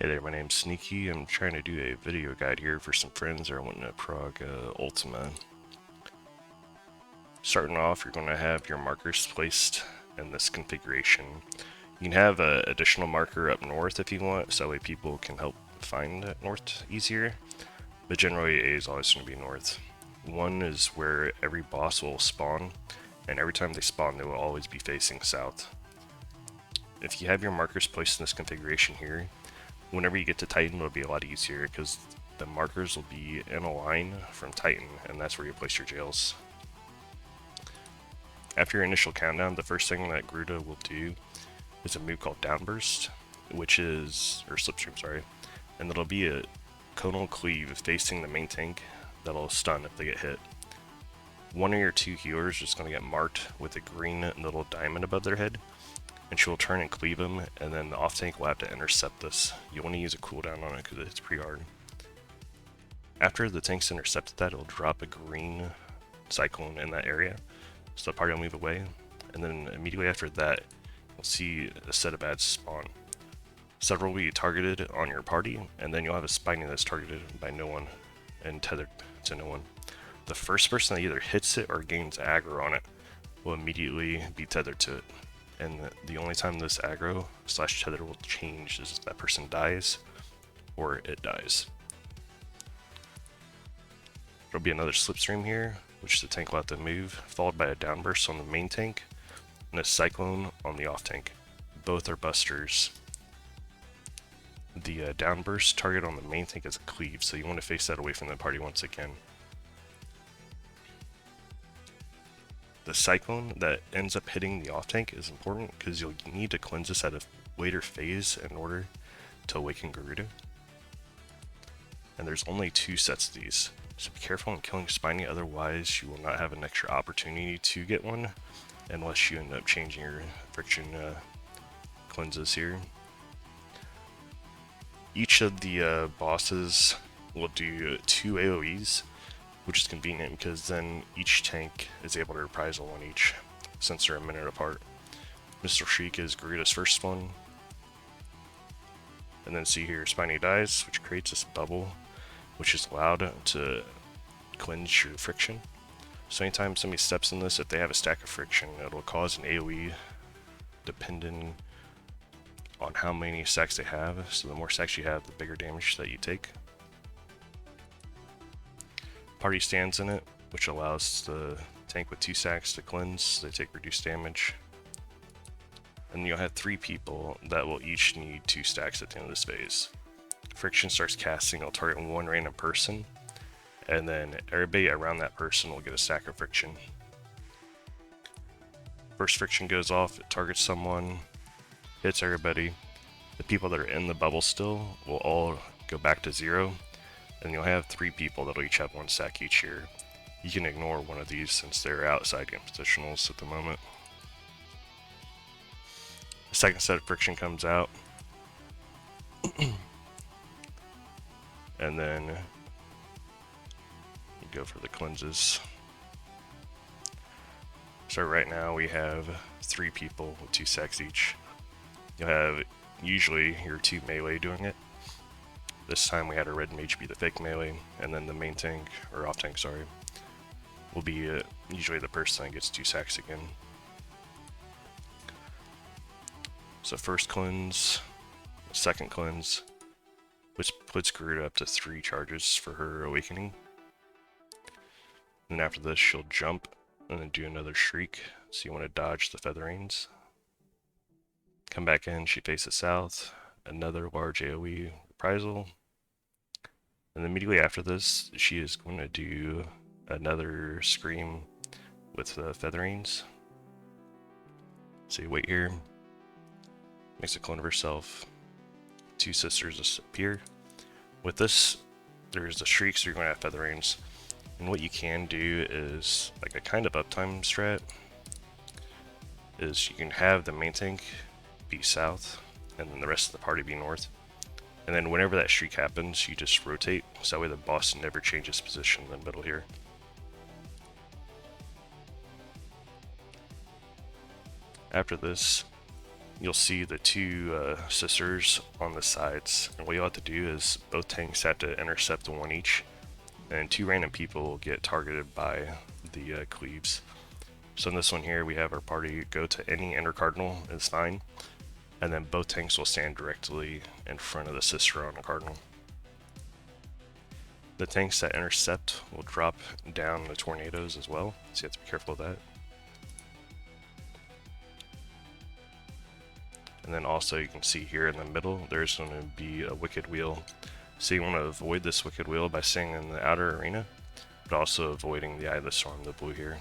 Hey there, my name's Sneaky. I'm trying to do a video guide here for some friends that are wanting to prog Ultima. Starting off, you're going to have your markers placed in this configuration. You can have an additional marker up north if you want, so that way people can help find north easier. But generally, A is always going to be north. One is where every boss will spawn, and every time they spawn, they will always be facing south. If you have your markers placed in this configuration here, whenever you get to Titan, it'll be a lot easier because the markers will be in a line from Titan, and that's where you place your jails. After your initial countdown, the first thing that Garuda will do is a move called Downburst, or Slipstream, sorry, and it'll be a conal cleave facing the main tank that'll stun if they get hit. One of your two healers is going to get marked with a green little diamond above their head, and she will turn and cleave him, and then the off tank will have to intercept this. You want to use a cooldown on it because it's pretty hard. After the tank's intercepted that, it'll drop a green cyclone in that area, so the party will move away, and then immediately after that, you'll see a set of ads spawn. Several will be targeted on your party, and then you'll have a Spiny that's targeted by no one and tethered to no one. The first person that either hits it or gains aggro on it will immediately be tethered to it. And the only time this aggro / tether will change is if that person dies or it dies. There'll be another slipstream here, which the tank will have to move, followed by a downburst on the main tank and a cyclone on the off tank. Both are busters. The downburst target on the main tank is a cleave, so you want to face that away from the party once again. The cyclone that ends up hitting the off tank is important because you'll need to cleanse this at a later phase in order to awaken Garuda. And there's only 2 sets of these, so be careful in killing Spiny, otherwise you will not have an extra opportunity to get one unless you end up changing your friction cleanses here. Each of the bosses will do 2 AoEs, which is convenient because then each tank is able to reprisal one each, since they're a minute apart. Mr. Shriek is Garuda's first one. And then see here, Spiny dies, which creates this bubble, which is allowed to cleanse your friction. So anytime somebody steps in this, if they have a stack of friction, it'll cause an AoE depending on how many stacks they have. So the more stacks you have, the bigger damage that you take. Party stands in it, which allows the tank with 2 stacks to cleanse, so they take reduced damage. And you'll have 3 people that will each need 2 stacks at the end of this phase. Friction starts casting, it'll target one random person, and then everybody around that person will get a stack of friction. First friction goes off, it targets someone, hits everybody. The people that are in the bubble still will all go back to 0. And you'll have 3 people that'll each have 1 stack each here. You can ignore one of these since they're outside game positionals at the moment. The second set of friction comes out. And then you go for the cleanses. So right now we have 3 people with 2 stacks each. You'll have usually your 2 melee doing it. This time we had a red mage be the fake melee, and then the main tank, or off tank, sorry, will be usually the person that gets 2 stacks again. So first cleanse, second cleanse, which puts Garuda up to 3 charges for her awakening. And after this she'll jump, and then do another shriek, so you want to dodge the featherings. Come back in, she faces south, another large AoE reprisal. And immediately after this, she is going to do another scream with the featherings. So you wait here, makes a clone of herself, 2 sisters appear. With this, there's the shrieks, so you're going to have featherings. And what you can do is, like a kind of uptime strat, is you can have the main tank be south, and then the rest of the party be north. And then whenever that shriek happens, you just rotate, so that way the boss never changes position in the middle here. After this, you'll see the two sisters on the sides, and what you'll have to do is both tanks have to intercept the one each, and two random people will get targeted by the cleaves. So in this one here, we have our party go to any inner cardinal is fine, and then both tanks will stand directly in front of the sister on the cardinal. The tanks that intercept will drop down the tornadoes as well, so you have to be careful of that. And then also you can see here in the middle, there's going to be a wicked wheel. So you want to avoid this wicked wheel by staying in the outer arena, but also avoiding the Eye of the Storm, the blue here.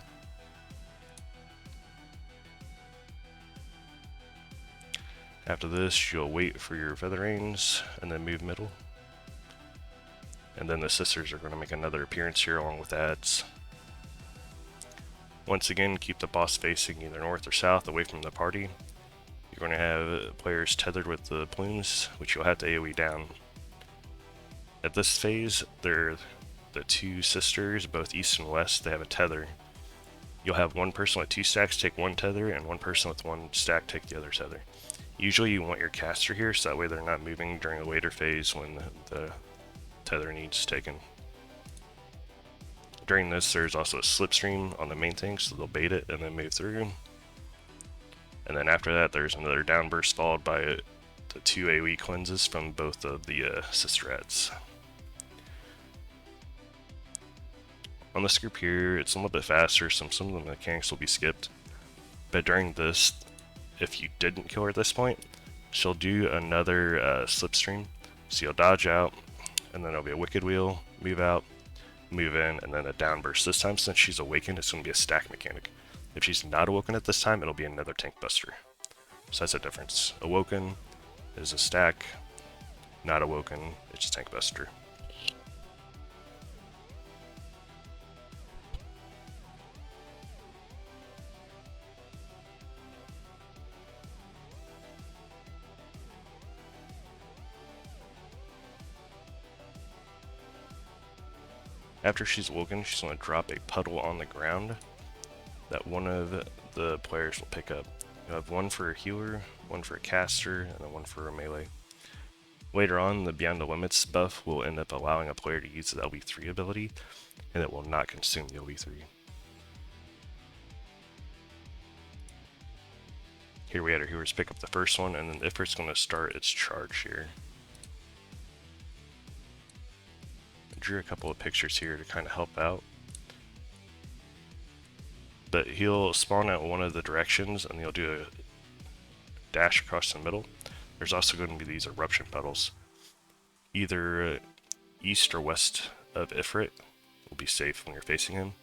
After this, you'll wait for your feather rains and then move middle. And then the sisters are going to make another appearance here along with ads. Once again, keep the boss facing either north or south away from the party. You're going to have players tethered with the plumes, which you'll have to AoE down. At this phase, they're the two sisters, both east and west, they have a tether. You'll have one person with 2 stacks take one tether, and one person with 1 stack take the other tether. Usually you want your caster here, so that way they're not moving during the later phase when the tether needs taken. During this, there's also a slipstream on the main tank, so they'll bait it and then move through. And then after that, there's another downburst followed by the 2 AoE cleanses from both of the sister ads. On this group here, it's a little bit faster, so some of the mechanics will be skipped. But during this, if you didn't kill her at this point, she'll do another slipstream. So you'll dodge out, and then there'll be a wicked wheel, move out, move in, and then a downburst. This time, since she's awakened, it's going to be a stack mechanic. If she's not awoken at this time, it'll be another tank buster. So that's the difference. Awoken is a stack, not awoken, it's a tank buster. After she's awoken, she's going to drop a puddle on the ground that one of the players will pick up. You'll have one for a healer, one for a caster, and then one for a melee. Later on, the Beyond the Limits buff will end up allowing a player to use the LB3 ability, and it will not consume the LB3. Here we had our healers pick up the first one, and then Ifrit's going to start its charge here. I drew a couple of pictures here to kind of help out. But he'll spawn out one of the directions, and he'll do a dash across the middle. There's also going to be these eruption puddles. Either east or west of Ifrit will be safe when you're facing him.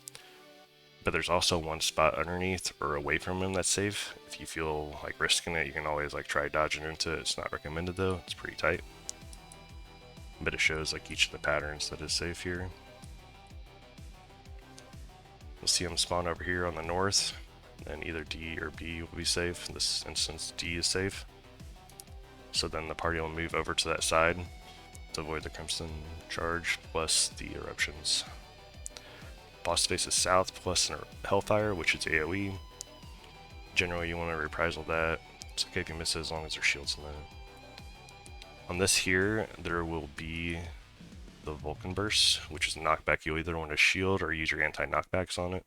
But there's also one spot underneath or away from him that's safe. If you feel like risking it, you can always like try dodging into it. It's not recommended though, it's pretty tight. But it shows like each of the patterns that is safe here. You'll see him spawn over here on the north, and either D or B will be safe. In this instance, D is safe. So then the party will move over to that side to avoid the Crimson Charge plus the eruptions. Boss faces south plus an Hellfire, which is AoE. Generally, you want to reprisal that. It's okay if you miss it as long as their shield's in it. On this here, there will be the Vulcan Burst, which is a knockback. You'll either want to shield or use your anti-knockbacks on it.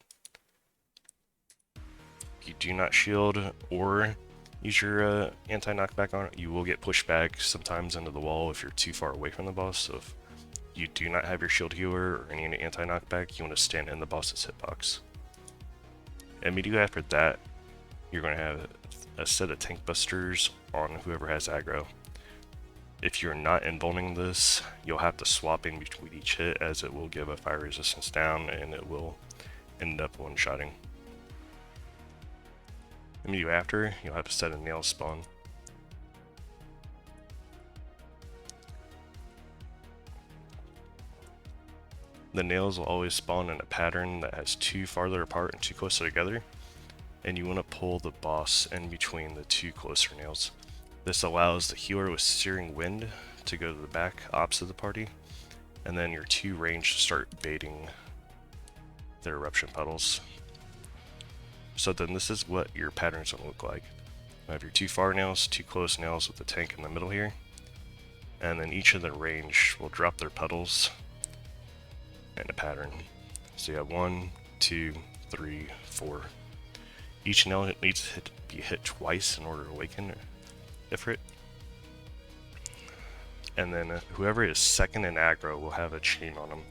If you do not shield or use your anti-knockback on it, you will get pushed back sometimes into the wall if you're too far away from the boss. So if you do not have your shield healer or any anti-knockback, you want to stand in the boss's hitbox. Immediately after that, you're going to have a set of tank busters on whoever has aggro. If you're not invulning this, you'll have to swap in between each hit, as it will give a fire resistance down and it will end up one-shotting. Immediately after, you'll have a set of nails spawn. The nails will always spawn in a pattern that has 2 farther apart and 2 closer together, and you want to pull the boss in between the 2 closer nails. This allows the healer with Searing Wind to go to the back opposite the party, and then your 2 range to start baiting their eruption puddles. So then this is what your pattern's going to look like. You have your 2 far nails, 2 close nails with the tank in the middle here. And then each of the range will drop their petals in a pattern. So you have 1, 2, 3, 4. Each nail needs to be hit twice in order to awaken Ifrit. And then whoever is second in aggro will have a chain on them,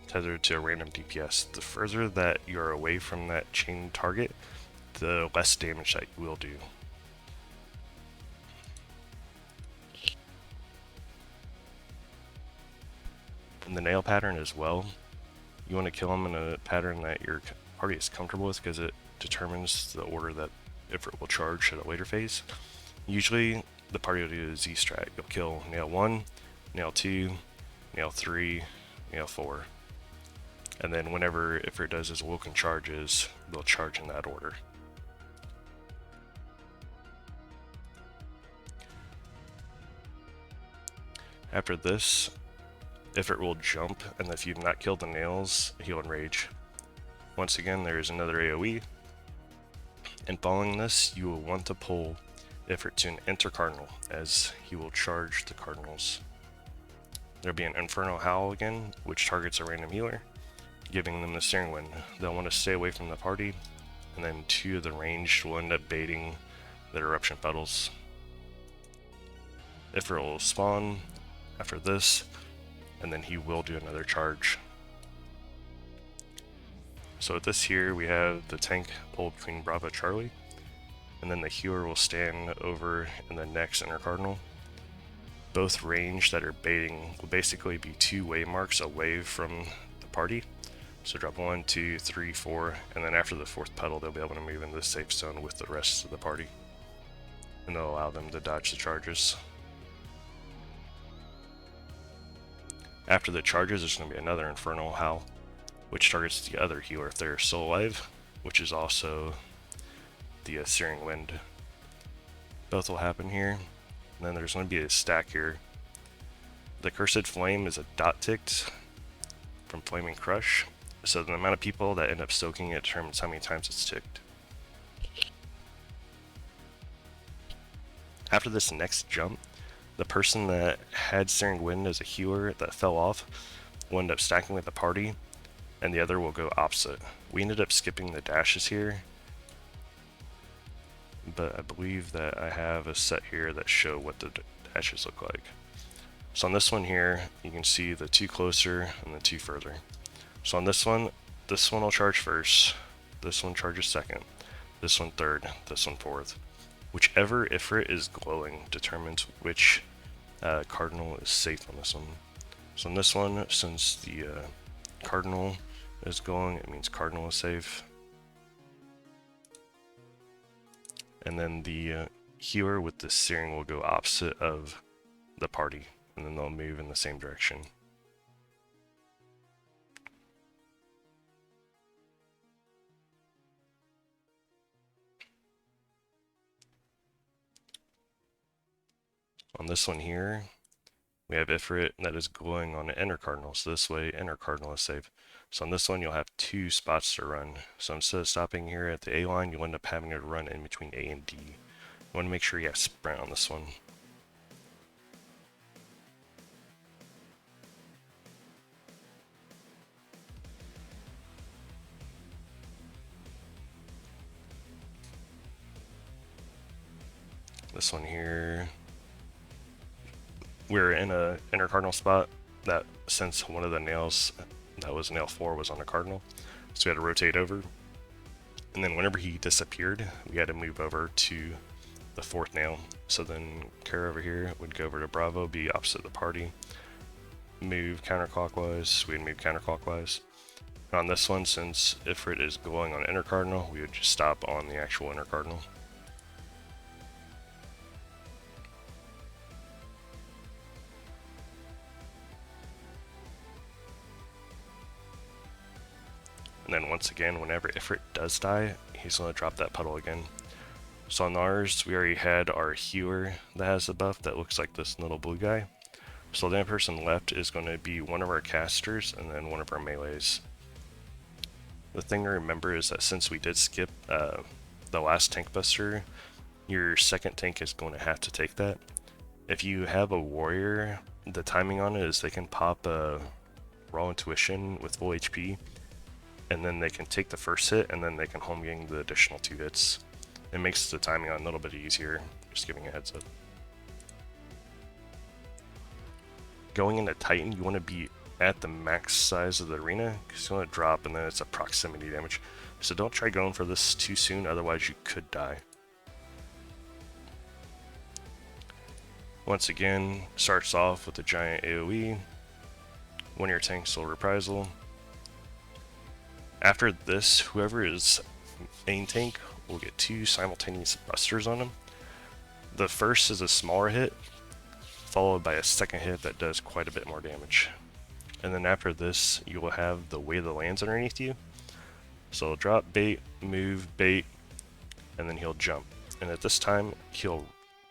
tethered to a random DPS. The further that you're away from that chain target, the less damage that you will do. In the nail pattern as well, you want to kill them in a pattern that your party is comfortable with, because it determines the order that Ifrit will charge at a later phase. Usually the party will do a Z strat. You'll kill nail 1, nail 2, nail 3, nail 4. And then whenever Ifrit does his awoken charges, they'll charge in that order. After this, Ifrit will jump, and if you've not killed the nails, he'll enrage. Once again, there is another AoE. And following this, you will want to pull Ifrit to an enter cardinal, as he will charge the cardinals. There'll be an Infernal Howl again, which targets a random healer, giving them the Searing Wind. They'll want to stay away from the party, and then 2 of the ranged will end up baiting the Eruption Petals. Ifrit will spawn after this, and then he will do another charge. So with this here, we have the tank pulled between Bravo Charlie, and then the healer will stand over in the next inner cardinal. Both range that are baiting will basically be 2 waymarks away from the party. So drop 1, 2, 3, 4, and then after the 4th petal, they'll be able to move into the safe zone with the rest of the party. And they'll allow them to dodge the charges. After the charges, there's going to be another Infernal Howl, which targets the other healer if they're still alive, which is also the Searing Wind. Both will happen here. And then there's going to be a stack here. The Cursed Flame is a dot ticked from Flaming Crush, so the amount of people that end up soaking it determines how many times it's ticked. After this next jump, the person that had Searing Wind as a healer that fell off will end up stacking with the party, and the other will go opposite. We ended up skipping the dashes here, but I believe that I have a set here that show what the dashes look like. So on this one here, you can see the 2 closer and the 2 further. So on this one will charge first, this one charges second, this one third, this one fourth. Whichever Ifrit is glowing determines which cardinal is safe on this one. So on this one, since the cardinal is glowing, it means cardinal is safe. And then the healer with the searing will go opposite of the party, and then they'll move in the same direction. On this one here, we have Ifrit that is glowing on the inner cardinal, so this way inner cardinal is safe. So on this one, you'll have 2 spots to run. So instead of stopping here at the A line, you'll end up having to run in between A and D. You want to make sure you have sprint on this one. This one here, we're in a inner cardinal spot that since one of the nails that was nail 4 was on a cardinal, so we had to rotate over. And then whenever he disappeared, we had to move over to the 4th nail. So then Kara over here would go over to Bravo, be opposite the party, move counterclockwise, we'd move counterclockwise. And on this one, since Ifrit is glowing on inner cardinal, we would just stop on the actual inner cardinal. And then once again, whenever Ifrit does die, he's going to drop that puddle again. So on ours, we already had our healer that has the buff that looks like this little blue guy. So the only person left is going to be one of our casters and then one of our melees. The thing to remember is that since we did skip the last tank buster, your second tank is going to have to take that. If you have a warrior, the timing on it is they can pop a raw intuition with full HP, and then they can take the first hit, and then they can home gang the additional 2 hits. It makes the timing on a little bit easier, just giving a heads up. Going into Titan, you want to be at the max size of the arena, because you want to drop, and then it's a proximity damage. So don't try going for this too soon, otherwise you could die. Once again, starts off with a giant AoE. One of your tanks will reprisal. After this, whoever is main tank will get 2 simultaneous busters on them. The first is a smaller hit, followed by a second hit that does quite a bit more damage. And then after this, you will have the Way of the Lands underneath you. So he'll drop bait, move, bait, and then he'll jump. And at this time, he'll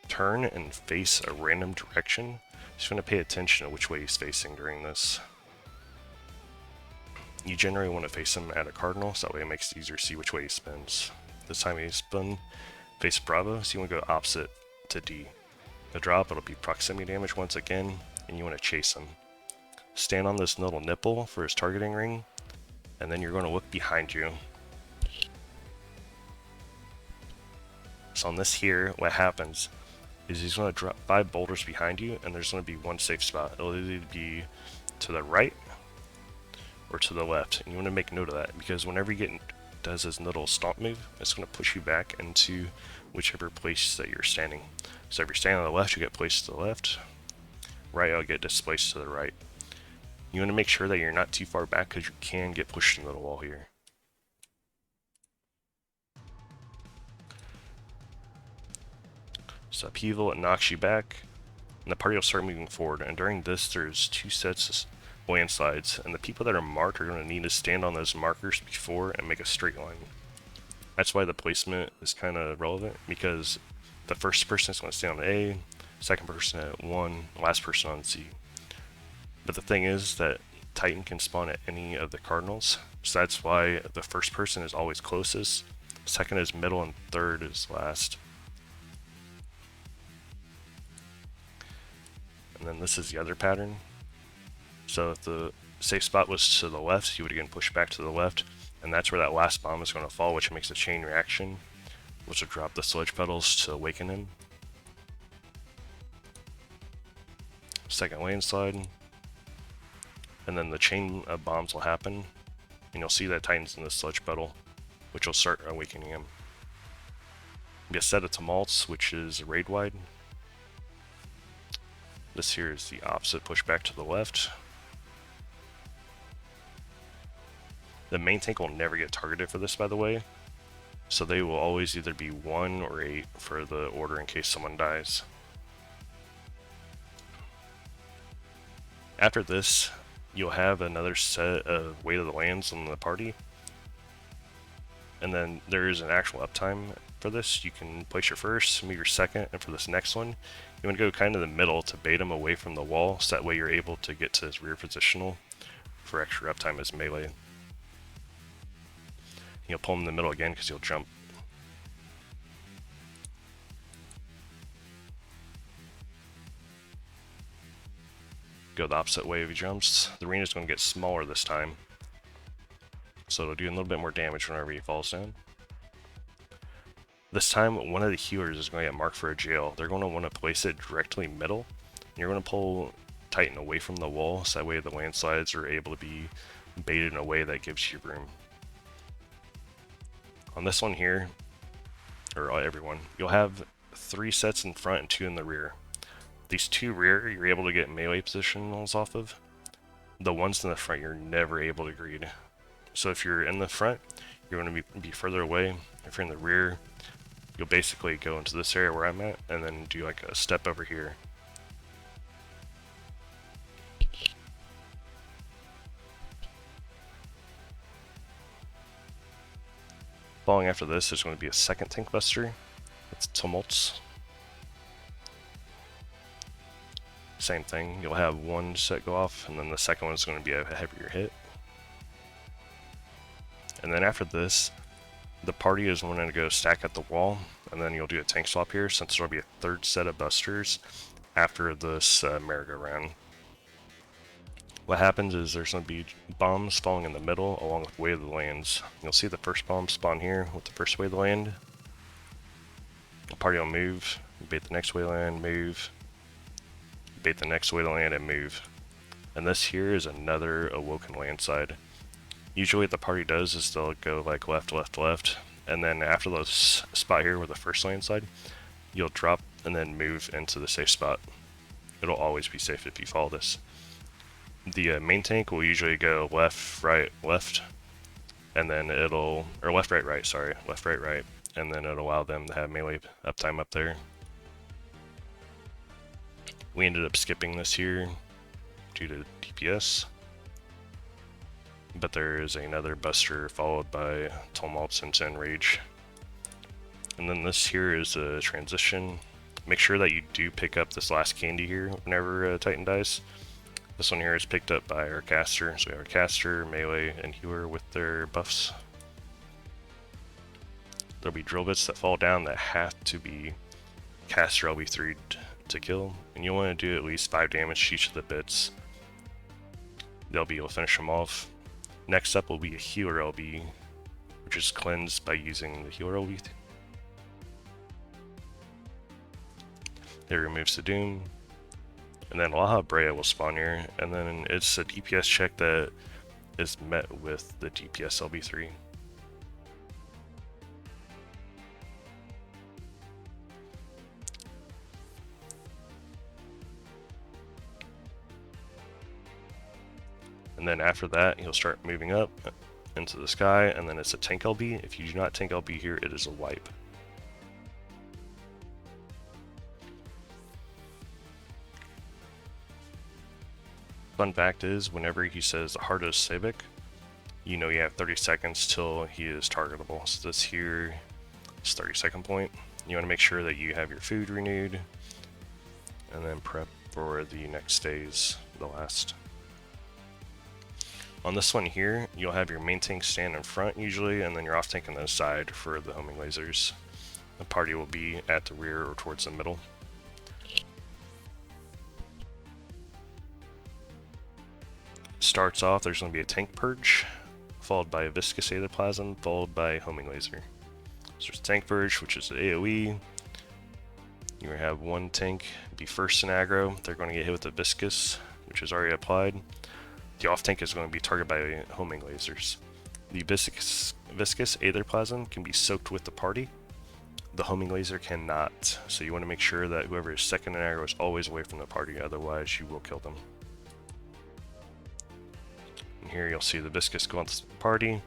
turn and face a random direction. Just want to pay attention to which way he's facing during this. You generally want to face him at a cardinal, so that way it makes it easier to see which way he spins. This time he spun face Bravo, so you want to go opposite to D. The drop, it'll be proximity damage once again, and you want to chase him. Stand on this little nipple for his targeting ring, and then you're going to look behind you. So on this here, what happens is he's going to drop 5 boulders behind you, and there's going to be one safe spot. It'll either be to the right or to the left, and you want to make note of that, because whenever he does his little stomp move, it's going to push you back into whichever place that you're standing. So if you're standing on the left, you get placed to the left. Right, I'll get displaced to the right. You want to make sure that you're not too far back, because you can get pushed into the wall here. So upheaval, it knocks you back, and the party will start moving forward. And during this, there's 2 sets of landslides, and the people that are marked are going to need to stand on those markers before and make a straight line. That's why the placement is kind of relevant, because the first person is going to stand on A, second person at 1, last person on C. But the thing is that Titan can spawn at any of the cardinals, so that's why the first person is always closest, second is middle, and third is last. And then this is the other pattern. So if the safe spot was to the left, you would again push back to the left, and that's where that last bomb is going to fall, which makes a chain reaction, which will drop the sludge petals to awaken him. Second landslide, and then the chain of bombs will happen, and you'll see that Titan's in the sludge petal, which will start awakening him. Be a set of tumults, which is raid wide. This here is the opposite, push back to the left. The main tank will never get targeted for this, by the way, so they will always either be 1 or 8 for the order in case someone dies. After this, you'll have another set of Way of the Lands on the party, and then there is an actual uptime for this. You can place your first, move your second, and for this next one, you want to go kind of the middle to bait him away from the wall, so that way you're able to get to his rear positional for extra uptime as melee. You'll pull him in the middle again because he'll jump. Go the opposite way if he jumps. The arena is going to get smaller this time, so it'll do a little bit more damage whenever he falls down. This time, one of the healers is going to get marked for a jail. They're going to want to place it directly middle. You're going to pull Titan away from the wall, so that way the landslides are able to be baited in a way that gives you room. On this one here, or everyone, you'll have 3 sets in front and 2 in the rear. These 2 rear, you're able to get melee positionals off of. The ones in the front, you're never able to greed. So if you're in the front, you're going to be further away. If you're in the rear, you'll basically go into this area where I'm at, and then do like a step over here. Following after this, there's going to be a second tank buster. It's Tumults. Same thing, you'll have 1 set go off, and then the second one is going to be a heavier hit. And then after this, The party is going to go stack at the wall, and then you'll do a tank swap here, since there'll be a third set of busters after this merry-go-round. What happens is there's going to be bombs falling in the middle along with Way of the Lands. You'll see the first bomb spawn here with the first Way of the Land. The party will move, bait the next Way of the Land, move, bait the next Way of the Land, and move. And this here is another Awoken land side. Usually what the party does is they'll go like left, left, left, and then after the spot here with the first land side, you'll drop and then move into the safe spot. It'll always be safe if you follow this. The main tank will usually go left, right, left, and then it'll, or left, right, right, sorry, left, right, right, and then it'll allow them to have melee uptime up there. We ended up skipping this here due to DPS, but there is another buster followed by Tumults into Enrage. And then this here is a transition. Make sure that you do pick up this last candy here whenever Titan dies. This one here is picked up by our caster, so we have our caster, melee, and healer with their buffs. There'll be drill bits that fall down that have to be caster LB3 to kill, and you'll want to do at least 5 damage to each of the bits. They'll be able to finish them off. Next up will be a healer LB, which is cleansed by using the healer LB. It removes the Doom. And then Laha Brea will spawn here, and then it's a DPS check that is met with the DPS LB3. And then after that, you'll start moving up into the sky, and then it's a tank LB. If you do not tank LB here, it is a wipe. Fun fact is, whenever he says Hardos Sabic, you know you have 30 seconds till he is targetable. So this here is 30-second point. You want to make sure that you have your food renewed, and then prep for the next phase, the last. On this one here, you'll have your main tank stand in front usually, and then your off tank on the side for the homing lasers. The party will be at the rear or towards the middle. Starts off, there's going to be a tank purge, followed by a viscous plasm, followed by homing laser. So there's tank purge, which is the AoE. You're going to have one tank be first in aggro. They're going to get hit with the viscous, which is already applied. The off tank is going to be targeted by homing lasers. The viscous plasm can be soaked with the party. The homing laser cannot. So you want to make sure that whoever is second in aggro is always away from the party, otherwise you will kill them. Here you'll see the viscous go onto the party,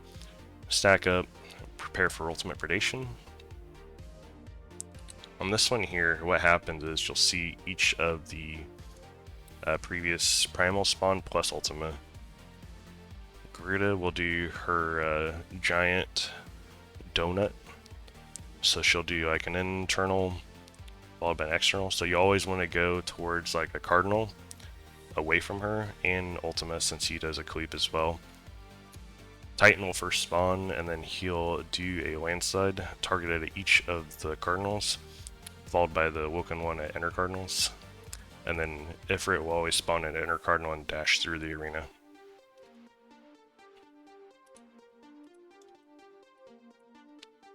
stack up, prepare for ultimate predation. On this one here, what happens is you'll see each of the previous Primal spawn plus Ultima. Garuda will do her giant donut, so she'll do like an internal followed by an external, so you always want to go towards like a cardinal away from her, and Ultima since he does a cleave as well. Titan will first spawn, and then he'll do a landslide targeted at each of the cardinals, followed by the Woken one at inner cardinals. And then Ifrit will always spawn at inner cardinal and dash through the arena.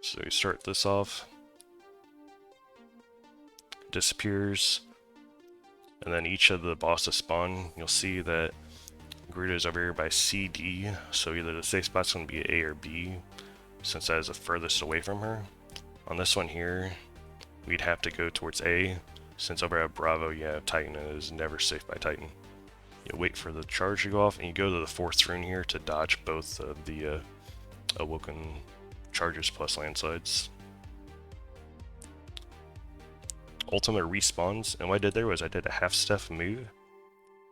So you start this off. Disappears. And then each of the bosses spawn, you'll see that Garuda is over here by C, D, so either the safe spot's going to be A or B, since that is the furthest away from her. On this one here, we'd have to go towards A, since over at Bravo you have Titan, and it is never safe by Titan. You wait for the charge to go off, and you go to the 4th rune here to dodge both of the Awoken charges plus landslides. Ultima respawns, and what I did there was I did a half-step move.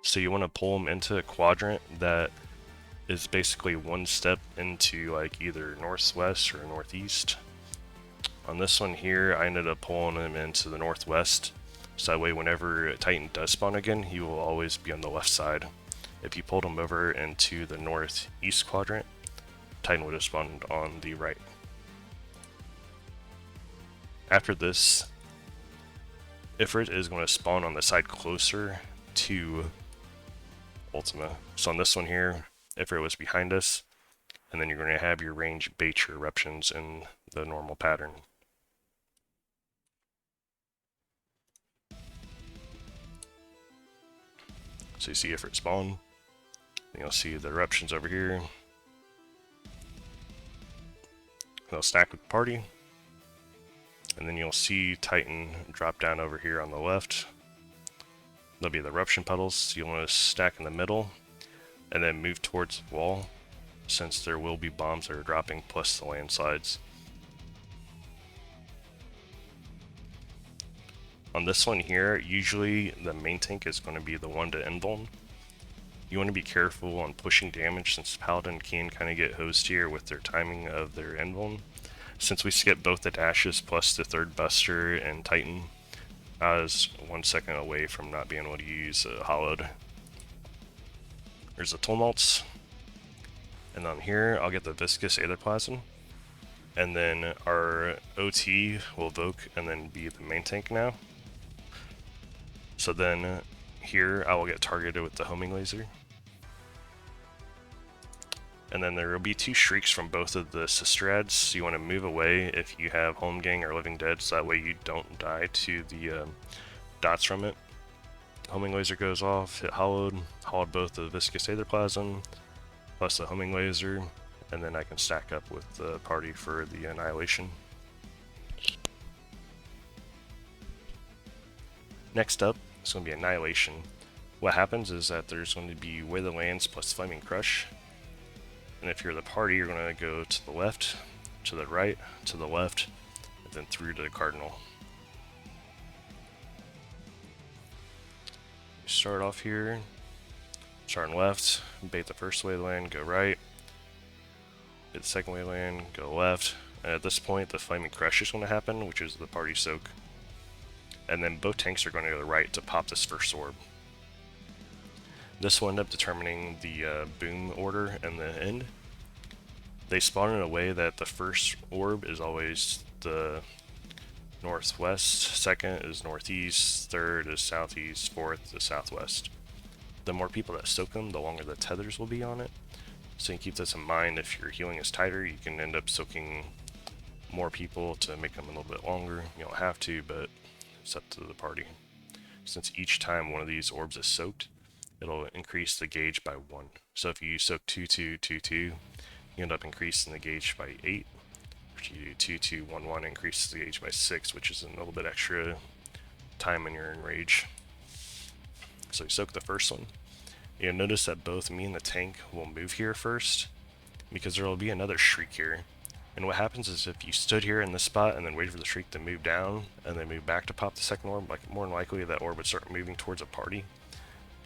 So you want to pull them into a quadrant that is basically one step into like either northwest or northeast. On this one here, I ended up pulling him into the northwest, so that way whenever Titan does spawn again, he will always be on the left side. If you pulled him over into the northeast quadrant, Titan would have spawned on the right. After this, Ifrit is going to spawn on the side closer to Ultima. So on this one here, Ifrit was behind us, and then you're going to have your range bait your eruptions in the normal pattern. So you see Ifrit spawn, then you'll see the eruptions over here. They'll stack with the party, and then you'll see Titan drop down over here on the left. There'll be the eruption puddles, so you'll want to stack in the middle, and then move towards the wall, since there will be bombs that are dropping, plus the landslides. On this one here, usually the main tank is going to be the one to invuln. You want to be careful on pushing damage, since Paladin can kind of get hosed here with their timing of their invuln. Since we skip both the dashes plus the third buster and Titan, I was 1 second away from not being able to use Hollowed. There's the Tumults, and on here I'll get the Viscous Aetherplasm, and then our OT will evoke and then be the main tank now. So then here I will get targeted with the homing laser. And then there will be 2 shrieks from both of the sister ads, so you want to move away if you have Home Gang or Living Dead, so that way you don't die to the dots from it. Homing laser goes off, hit hollowed both the Viscous Aetherplasm, plus the homing laser, and then I can stack up with the party for the annihilation. Next up, it's going to be Annihilation. What happens is that there's going to be Wither Lands plus Flaming Crush. And if you're the party, you're going to go to the left, to the right, to the left, and then through to the Cardinal. You start off here, starting left, bait the first wayland, go right, hit the second wayland, go left, and at this point the Flaming Crush is going to happen, which is the party soak. And then both tanks are going to go to the right to pop this first orb. This will end up determining the boom order and the end. They spawn in a way that the first orb is always the northwest, second is northeast, third is southeast, fourth is southwest. The more people that soak them, the longer the tethers will be on it. So you keep this in mind. If your healing is tighter, you can end up soaking more people to make them a little bit longer. You don't have to, but it's up to the party. Since each time one of these orbs is soaked, it'll increase the gauge by 1. So if you soak 2, 2, 2, 2, you end up increasing the gauge by 8. If you do 2, 2, 1, 1, increases the gauge by 6, which is a little bit extra time when you're in rage. So you soak the first one. You'll notice that both me and the tank will move here first, because there will be another shriek here. And what happens is if you stood here in this spot and then waited for the shriek to move down, and then move back to pop the second orb, like more than likely that orb would start moving towards a party,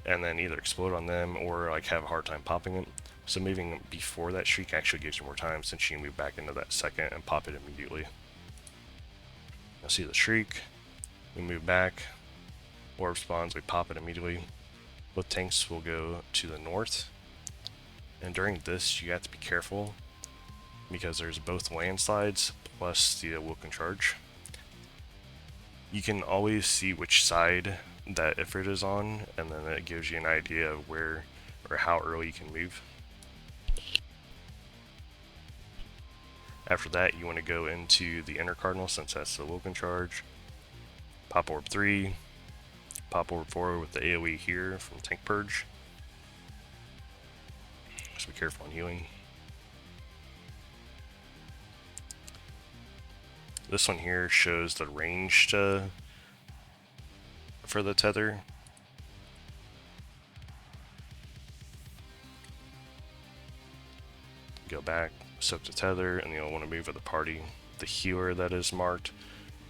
and then either explode on them or like have a hard time popping it. So moving before that shriek actually gives you more time, since you can move back into that second and pop it immediately. You'll see the shriek, we move back, orb spawns, we pop it immediately. Both tanks will go to the north, and during this you have to be careful because there's both landslides plus the Wilken charge. You can always see which side that Ifrit is on, and then it gives you an idea of where or how early you can move. After that, you want to go into the inner cardinal, since that's the Wilken charge. Pop orb 3, pop orb 4 with the AoE here from Tank Purge. Just be careful on healing. This one here shows the range for the tether. Go back, soak the tether, and you'll want to move with the party. The healer that is marked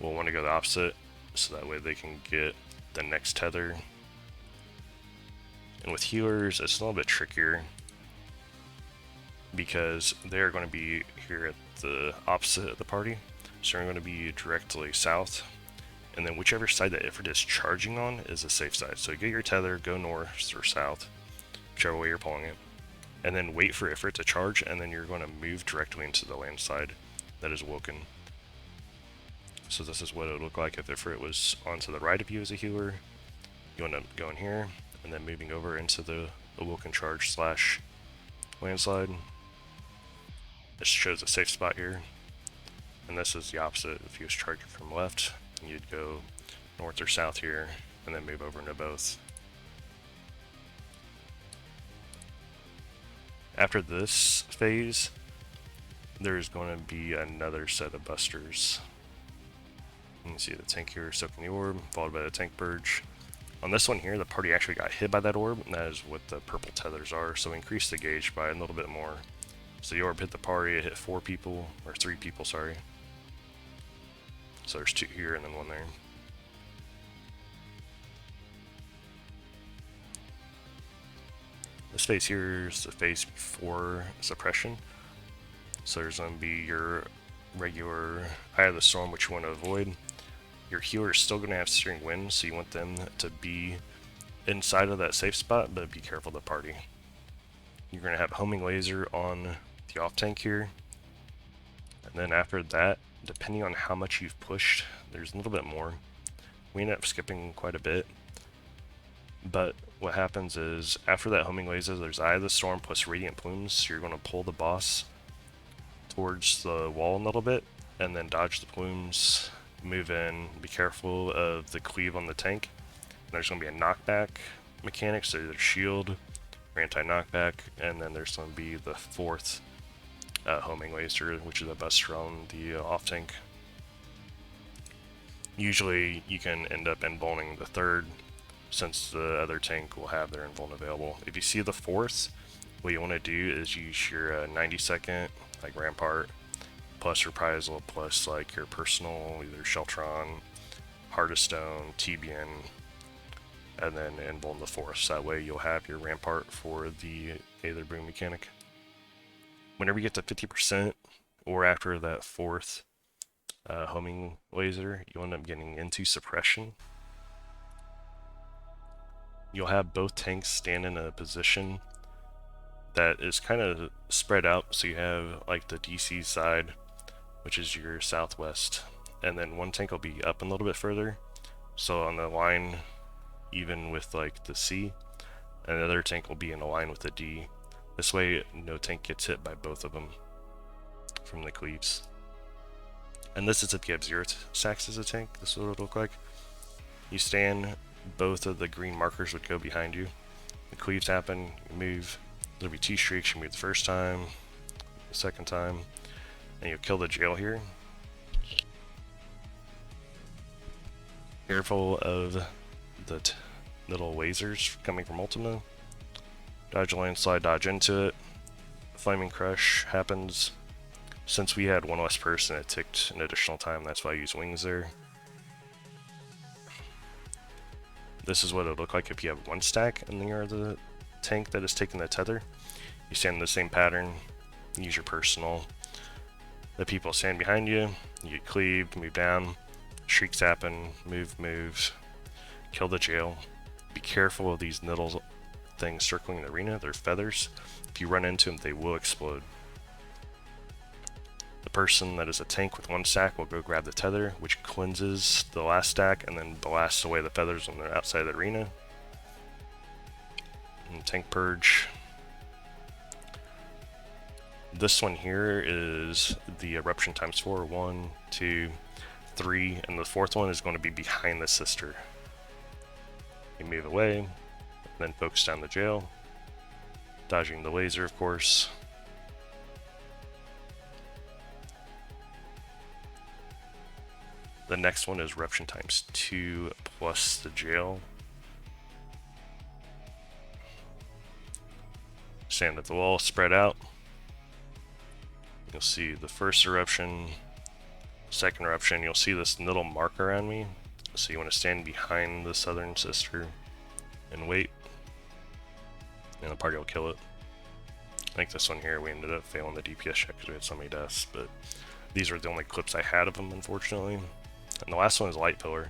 will want to go the opposite, so that way they can get the next tether. And with healers, it's a little bit trickier because they're going to be here at the opposite of the party. So they're going to be directly south, and then whichever side that Ifrit is charging on is a safe side. So get your tether, go north or south, whichever way you're pulling it, and then wait for Ifrit to charge, and then you're going to move directly into the landslide that is Woken. So this is what it would look like if Ifrit was onto the right of you as a healer. You end up going here, and then moving over into the Awoken Charge slash Landslide. This shows a safe spot here. And this is the opposite. If you was charging from left, you'd go north or south here, and then move over into both. After this phase, there's going to be another set of busters. You can see the tank here soaking the orb, followed by the tank purge. On this one here, the party actually got hit by that orb, and that is what the purple tethers are, so increase the gauge by a little bit more. So the orb hit the party, it hit 4 people, or 3 people, sorry. So there's 2 here and then 1 there. This phase here is the phase before Suppression. So there's going to be your regular Eye of the Storm, which you want to avoid. Your healer is still going to have Searing Wind, so you want them to be inside of that safe spot, but be careful of the party. You're going to have Homing Laser on the off tank here. And then after that, depending on how much you've pushed, there's a little bit more. We end up skipping quite a bit. But what happens is, after that Homing Laser, there's Eye of the Storm plus Radiant Plumes, so you're going to pull the boss towards the wall a little bit, and then dodge the plumes, move in, be careful of the cleave on the tank. And there's going to be a knockback mechanic, so either shield or anti-knockback, and then there's going to be the 4th Homing Laser, which is a buster on the off tank. Usually you can end up invulning the 3rd, since the other tank will have their invuln available. If you see the 4th, what you want to do is use your 90-second, like Rampart, plus Reprisal, plus like your personal, either Sheltron, Heart of Stone, Tibian, and then invuln the 4th. So that way you'll have your Rampart for the Aether Boom mechanic. Whenever you get to 50%, or after that 4th Homing Laser, you'll end up getting into Suppression. You'll have both tanks stand in a position that is kind of spread out, so you have like the DC side, which is your southwest, and then one tank will be up a little bit further, so on the line even with like the C, and the other tank will be in a line with the D. This way no tank gets hit by both of them from the cleaves. And this is if you have 0 stacks as a tank. This is what it would look like. You stand, both of the green markers would go behind you. The cleaves happen, you move. There'll be 2 streaks, you move the first time, the second time, and you'll kill the jail here. Careful of the little lasers coming from Ultima. Dodge a landslide, dodge into it. Flaming Crush happens. Since we had 1 less person, it ticked an additional time, that's why I use wings there. This is what it would look like if you have 1 stack and you're the tank that is taking the tether. You stand in the same pattern, use your personal. The people stand behind you, you get cleaved, move down, shrieks happen, move, kill the jail. Be careful of these little things circling the arena, they're feathers. If you run into them, they will explode. The person that is a tank with 1 stack will go grab the tether, which cleanses the last stack and then blasts away the feathers when they're outside the arena. And tank purge. This one here is the eruption times 4. 1, 2, 3, and the 4th one is going to be behind the sister. You move away, then focus down the jail, dodging the laser, of course. The next one is eruption times 2 plus the jail. Stand at the wall, spread out. You'll see the first eruption, second eruption. You'll see this little mark around me. So you want to stand behind the southern sister and wait. And the party will kill it. I think this one here, we ended up failing the DPS check because we had so many deaths, but these are the only clips I had of them, unfortunately. And the last one is Light Pillar,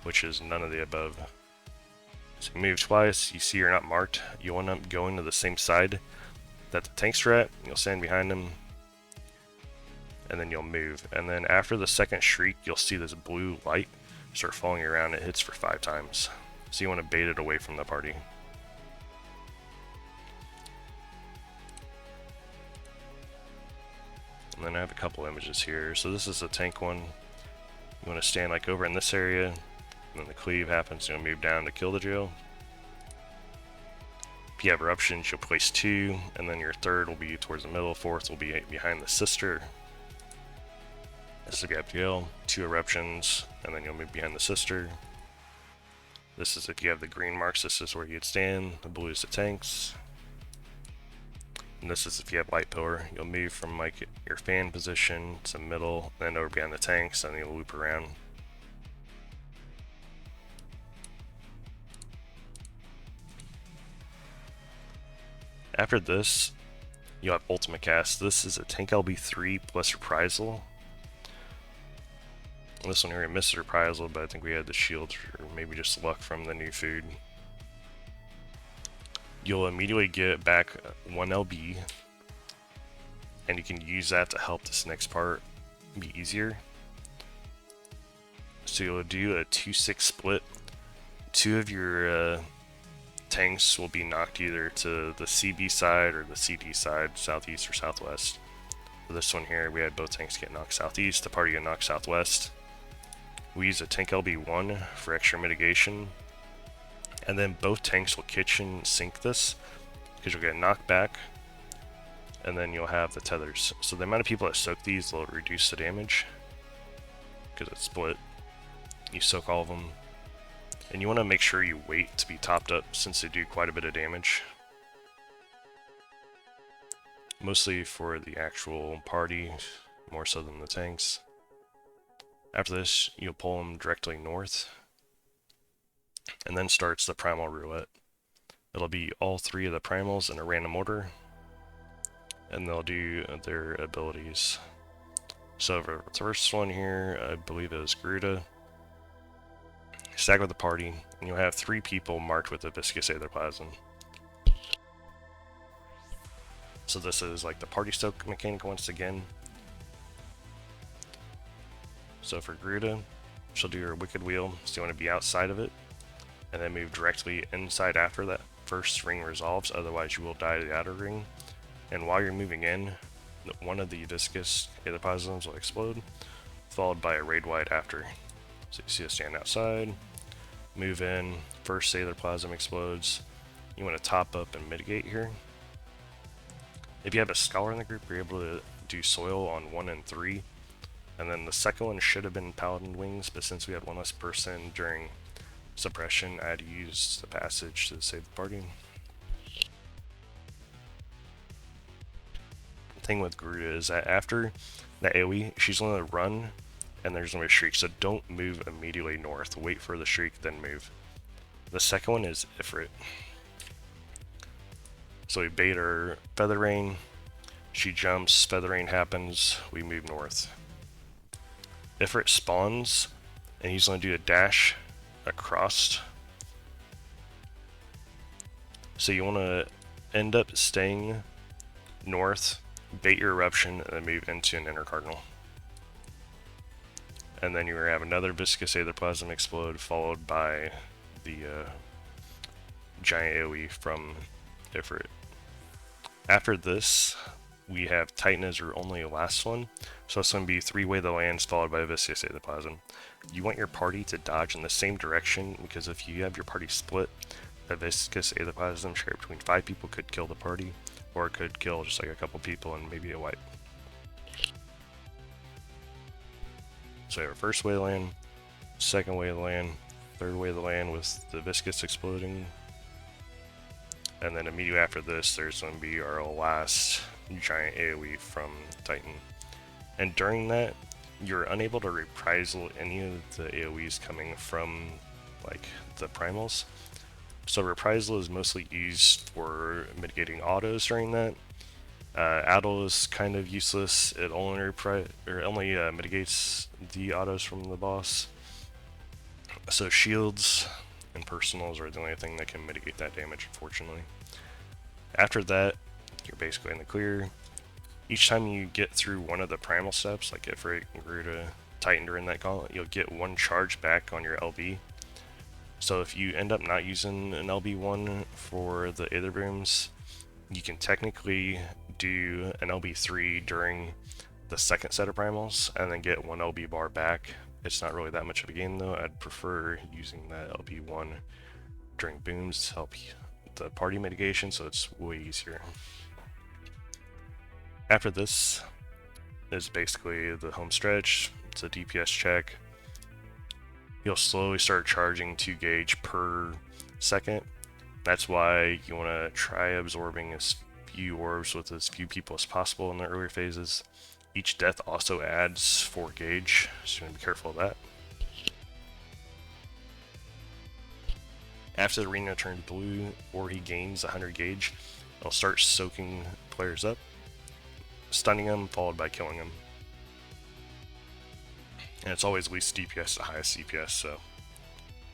which is none of the above. So you move twice, you see you're not marked, you'll end up going to the same side that the tanks are at, you'll stand behind them, and then you'll move. And then after the second shriek, you'll see this blue light start following you around. It hits for 5 times. So you want to bait it away from the party. And then I have a couple images here. So this is a tank one. You want to stand like over in this area, and then the cleave happens, you'll move down to kill the jail. If you have eruptions, you'll place 2, and then your third will be towards the middle, fourth will be behind the sister. This is a gap jail, 2 eruptions, and then you'll move behind the sister. This is if you have the green marks, this is where you'd stand, the blue is the tanks. And this is if you have light pillar, you'll move from like your fan position to middle, then over behind the tanks, and you'll loop around. After this, you'll have Ultima cast. This is a tank LB3 plus reprisal. This one here, we missed reprisal, but I think we had the shield, or maybe just luck from the new food. You'll immediately get back 1 LB, and you can use that to help this next part be easier. So you'll do a 2-6 split. 2 of your tanks will be knocked either to the CB side or the CD side, southeast or southwest. For this one here, we had both tanks get knocked southeast, the party get knocked southwest. We use a tank LB1 for extra mitigation, and then both tanks will kitchen sink this, because you'll get knocked back, and then you'll have the tethers. So the amount of people that soak these will reduce the damage, because it's split. You soak all of them, and you want to make sure you wait to be topped up, since they do quite a bit of damage. Mostly for the actual party, more so than the tanks. After this, you'll pull them directly north, and then starts the Primal roulette. It'll be all 3 of the Primals in a random order, and they'll do their abilities. So for the first one here, I believe it was Garuda. Stagger the party, and you'll have 3 people marked with a viscous aetherplasm. So this is like the party soak mechanic once again. So for Garuda, she'll do her Wicked Wheel, so you want to be outside of it, and then move directly inside after that first ring resolves, otherwise you will die to the outer ring. And while you're moving in, one of the viscous aetherplasms will explode, followed by a raid wide after. So you see us stand outside, move in, first aetherplasm explodes. You want to top up and mitigate here. If you have a scholar in the group, you're able to do soil on 1 and 3. And then the second one should have been Paladin Wings, but since we had 1 less person during Suppression, I had to use the passage to save the party. The thing with Garuda is that after that AoE, she's going to run, and there's going to be a shriek, so don't move immediately north. Wait for the shriek, then move. The second one is Ifrit. So we bait her Feather Rain, she jumps, Feather Rain happens, we move north. Ifrit spawns, and he's going to do a dash across. So you want to end up staying north, bait your eruption, and then move into an inner cardinal. And then you're going to have another viscous aetherplasm explode, followed by the giant AoE from Ifrit. After this, we have Titan as your only last one, so it's going to be 3 Way the Lands followed by a viscous aetherplasm. You want your party to dodge in the same direction, because if you have your party split, a viscous aetherplasm shared between 5 people could kill the party, or it could kill just like a couple people and maybe a wipe. So we have our first Way of the Land, second Way of the Land, third Way of the Land with the viscous exploding, and then immediately after this, there's going to be our last giant AoE from Titan. And during that, you're unable to reprisal any of the AoEs coming from like the primals. So reprisal is mostly used for mitigating autos during that. Addle is kind of useless. It only mitigates the autos from the boss. So shields and personals are the only thing that can mitigate that damage, unfortunately. After that, you're basically in the clear. Each time you get through one of the primal steps, like Ifrit, Garuda, Titan during that gauntlet, you'll get one charge back on your LB. So if you end up not using an LB1 for the Aether Booms, you can technically do an LB3 during the second set of primals and then get one LB bar back. It's not really that much of a gain though. I'd prefer using that LB1 during booms to help the party mitigation, so it's way easier. After this is basically the home stretch. It's a DPS check. You'll slowly start charging 2 gauge per second. That's why you want to try absorbing as few orbs with as few people as possible in the earlier phases. Each death also adds 4 gauge, so you want to be careful of that. After the arena turns blue or he gains 100 gauge, it'll start soaking players up, stunning them, followed by killing them. And it's always least DPS to highest CPS, so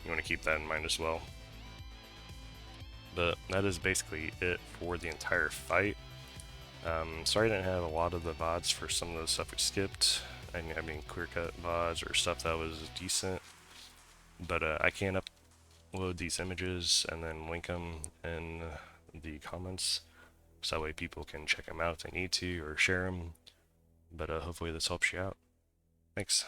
you want to keep that in mind as well. But that is basically it for the entire fight. Sorry I didn't have a lot of the VODs for some of the stuff we skipped. I didn't have any clear-cut VODs or stuff that was decent. But I can upload these images and then link them in the comments, so that way people can check them out if they need to or share them. But hopefully this helps you out. Thanks.